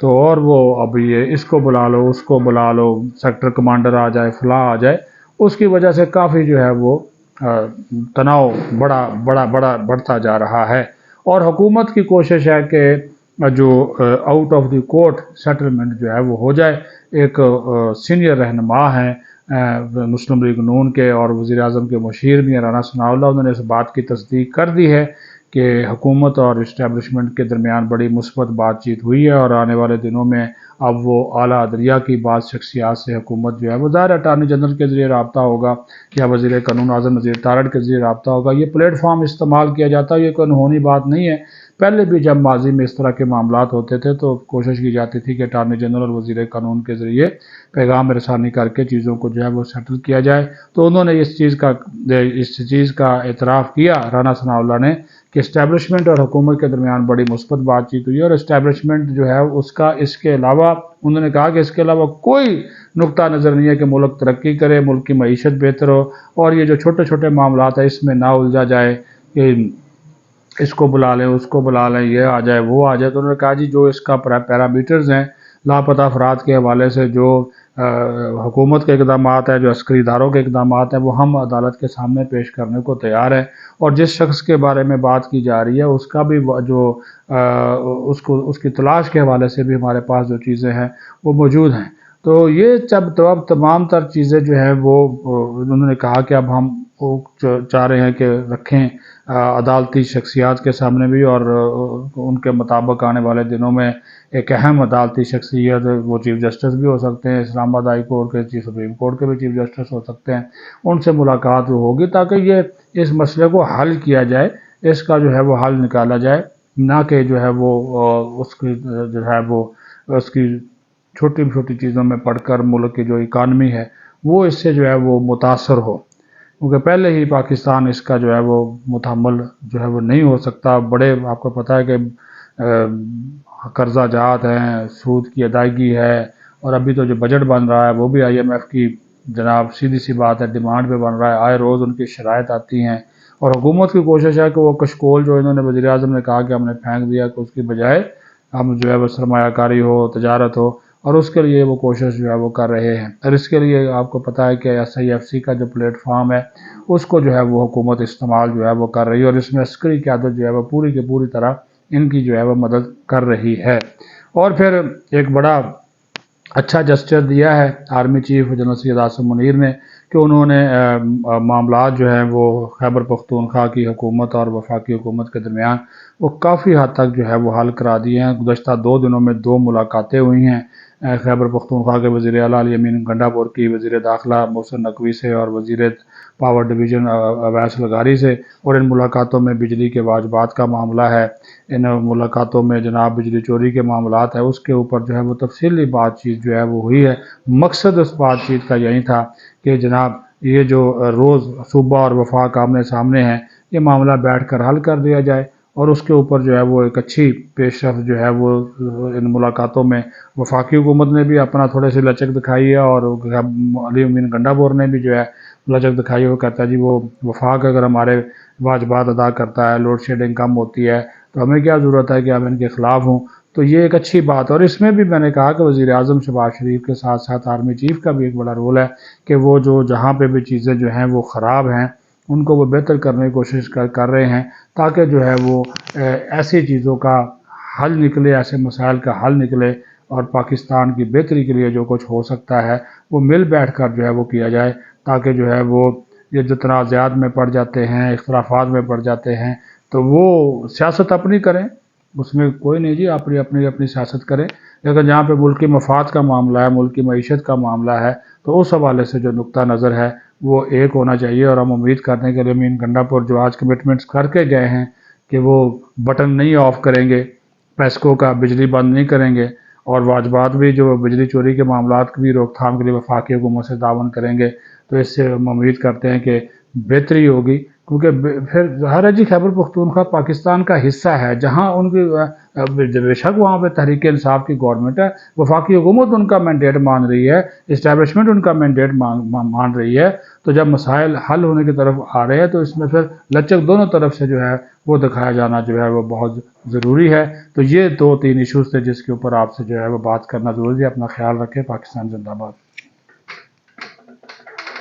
تو اور وہ اب یہ اس کو بلا لو اس کو بلا لو، سیکٹر کمانڈر آ جائے فلاں آ جائے، اس کی وجہ سے کافی جو ہے وہ تناؤ بڑا بڑا بڑا بڑھتا جا رہا ہے۔ اور حکومت کی کوشش ہے کہ جو out of the court settlement جو ہے وہ ہو جائے۔ ایک سینئر رہنما ہیں مسلم لیگ نون کے اور وزیر اعظم کے مشیر بھی ہیں رانا ثناء اللہ، انہوں نے اس بات کی تصدیق کر دی ہے کہ حکومت اور اسٹیبلشمنٹ کے درمیان بڑی مثبت بات چیت ہوئی ہے، اور آنے والے دنوں میں اب وہ اعلیٰ عدلیہ کی بعض شخصیات سے حکومت جو ہے وہ ظاہر اٹارنی جنرل کے ذریعے رابطہ ہوگا یا وزیر قانون اعظم نذیر تارڑ کے ذریعے رابطہ ہوگا۔ یہ پلیٹ فارم استعمال کیا جاتا ہے، یہ کوئی انہونی بات نہیں ہے۔ پہلے بھی جب ماضی میں اس طرح کے معاملات ہوتے تھے تو کوشش کی جاتی تھی کہ اٹارنی جنرل اور وزیر قانون کے ذریعے پیغام رسانی کر کے چیزوں کو جو ہے وہ سیٹل کیا جائے۔ تو انہوں نے اس چیز کا اعتراف کیا رانا ثناء اللہ نے کہ اسٹیبلشمنٹ اور حکومت کے درمیان بڑی مثبت بات چیت ہوئی ہے، اور اسٹیبلشمنٹ جو ہے اس کے علاوہ انہوں نے کہا کہ اس کے علاوہ کوئی نقطہ نظر نہیں ہے کہ ملک ترقی کرے، ملک کی معیشت بہتر ہو، اور یہ جو چھوٹے چھوٹے معاملات ہیں اس میں نہ الجھا جائے کہ اس کو بلا لیں اس کو بلا لیں، یہ آ جائے وہ آ جائے۔ تو انہوں نے کہا جی جو اس کا پیرامیٹرز ہیں، لاپتہ افراد کے حوالے سے جو حکومت کے اقدامات ہیں، جو عسکری اداروں کے اقدامات ہیں، وہ ہم عدالت کے سامنے پیش کرنے کو تیار ہیں، اور جس شخص کے بارے میں بات کی جا رہی ہے اس کا بھی جو اس کی تلاش کے حوالے سے بھی ہمارے پاس جو چیزیں ہیں وہ موجود ہیں۔ تو یہ اب تمام تر چیزیں جو ہیں وہ انہوں نے کہا کہ اب ہم چاہ رہے ہیں کہ رکھیں عدالتی شخصیات کے سامنے بھی، اور ان کے مطابق آنے والے دنوں میں ایک اہم عدالتی شخصیت وہ چیف جسٹس بھی ہو سکتے ہیں، اسلام آباد ہائی کورٹ کے سپریم کورٹ کے بھی چیف جسٹس ہو سکتے ہیں، ان سے ملاقات ہوگی تاکہ یہ اس مسئلے کو حل کیا جائے، اس کا جو ہے وہ حل نکالا جائے، نہ کہ جو ہے وہ اس کی چھوٹی چھوٹی چیزوں میں پڑھ کر ملک کی جو اکانومی ہے وہ اس سے جو ہے وہ متاثر ہو، کیونکہ پہلے ہی پاکستان اس کا جو ہے وہ متحمل جو ہے وہ نہیں ہو سکتا۔ بڑے آپ کو پتہ ہے کہ قرضہ جات ہیں، سود کی ادائیگی ہے، اور ابھی تو جو بجٹ بن رہا ہے وہ بھی آئی ایم ایف کی جناب سیدھی سی بات ہے ڈیمانڈ پہ بن رہا ہے، آئے روز ان کی شرائط آتی ہیں، اور حکومت کی کوشش ہے کہ وہ کشکول جو انہوں نے وزیر اعظم نے کہا کہ ہم نے پھینک دیا کہ اس کی بجائے ہم جو ہے وہ سرمایہ کاری ہو، تجارت ہو، اور اس کے لیے وہ کوشش جو ہے وہ کر رہے ہیں۔ اور اس کے لیے آپ کو پتہ ہے کہ SIFC کا جو پلیٹ فارم ہے اس کو جو ہے وہ حکومت استعمال جو ہے وہ کر رہی ہے، اور اس میں عسکری قیادت جو ہے وہ پوری کی پوری طرح ان کی جو ہے وہ مدد کر رہی ہے۔ اور پھر ایک بڑا اچھا جسچر دیا ہے army chief general Syed Asim Munir نے کہ انہوں نے معاملات جو ہیں وہ خیبر پختونخوا کی حکومت اور وفاقی حکومت کے درمیان وہ کافی حد تک جو ہے وہ حل کرا دیے ہیں۔ گزشتہ 2 دنوں میں 2 ملاقاتیں ہوئی ہیں خیبر پختونخوا کے وزیر اعلیٰ علی امین گنڈا پور کی وزیر داخلہ محسن نقوی سے اور وزیر پاور ڈویژن اویس لغاری سے، اور ان ملاقاتوں میں بجلی کے واجبات کا معاملہ ہے، ان ملاقاتوں میں جناب بجلی چوری کے معاملات ہیں، اس کے اوپر جو ہے وہ تفصیلی بات چیت جو ہے وہ ہوئی ہے۔ مقصد اس بات چیت کا یہی تھا کہ جناب یہ جو روز صوبہ اور وفاق آمنے سامنے ہیں یہ معاملہ بیٹھ کر حل کر دیا جائے، اور اس کے اوپر جو ہے وہ ایک اچھی پیش رفت جو ہے وہ ان ملاقاتوں میں وفاقی حکومت نے بھی اپنا تھوڑے سی لچک دکھائی ہے، اور علی امین گنڈا پور نے بھی جو ہے لچک دکھائی ہے۔ وہ کہتا ہے جی وہ وفاق اگر ہمارے واجبات ادا کرتا ہے، لوڈ شیڈنگ کم ہوتی ہے، تو ہمیں کیا ضرورت ہے کہ ہم ان کے خلاف ہوں۔ تو یہ ایک اچھی بات، اور اس میں بھی میں نے کہا کہ وزیر اعظم شہباز شریف کے ساتھ ساتھ آرمی چیف کا بھی ایک بڑا رول ہے کہ وہ جہاں پہ بھی چیزیں جو ہیں وہ خراب ہیں ان کو وہ بہتر کرنے کی کوشش کر رہے ہیں، تاکہ جو ہے وہ ایسی چیزوں کا حل نکلے، ایسے مسائل کا حل نکلے، اور پاکستان کی بہتری کے لیے جو کچھ ہو سکتا ہے وہ مل بیٹھ کر جو ہے وہ کیا جائے، تاکہ جو ہے وہ یہ جو تنازعات میں پڑ جاتے ہیں، اختلافات میں پڑ جاتے ہیں، تو وہ سیاست اپنی کریں، اس میں کوئی نہیں جی، اپنی سیاست کریں، لیکن جہاں پہ ملکی مفاد کا معاملہ ہے، ملکی معیشت کا معاملہ ہے، تو اس حوالے سے جو نقطہ نظر ہے وہ ایک ہونا چاہیے۔ اور ہم امید کرتے ہیں کہ امین گنڈا پور جو آج کمٹمنٹس کر کے گئے ہیں کہ وہ بٹن نہیں آف کریں گے، پیسکو کا بجلی بند نہیں کریں گے، اور واجبات بھی جو بجلی چوری کے معاملات کی بھی روک تھام کے لیے وفاقی حکومت سے تعاون کریں گے، تو اس سے ہم امید کرتے ہیں کہ بہتری ہوگی، کیونکہ پھر ظاہر ہے جی خیبر پختونخوا پاکستان کا حصہ ہے، جہاں ان کی بے شک وہاں پہ تحریک انصاف کی گورنمنٹ ہے، وفاقی حکومت ان کا مینڈیٹ مان رہی ہے، اسٹیبلشمنٹ ان کا مینڈیٹ مان رہی ہے، تو جب مسائل حل ہونے کی طرف آ رہے ہیں تو اس میں پھر لچک دونوں طرف سے جو ہے وہ دکھایا جانا جو ہے وہ بہت ضروری ہے۔ تو یہ 2-3 ایشوز تھے جس کے اوپر آپ سے جو ہے وہ بات کرنا ضروری ہے۔ اپنا خیال رکھیں۔ پاکستان زندہ باد۔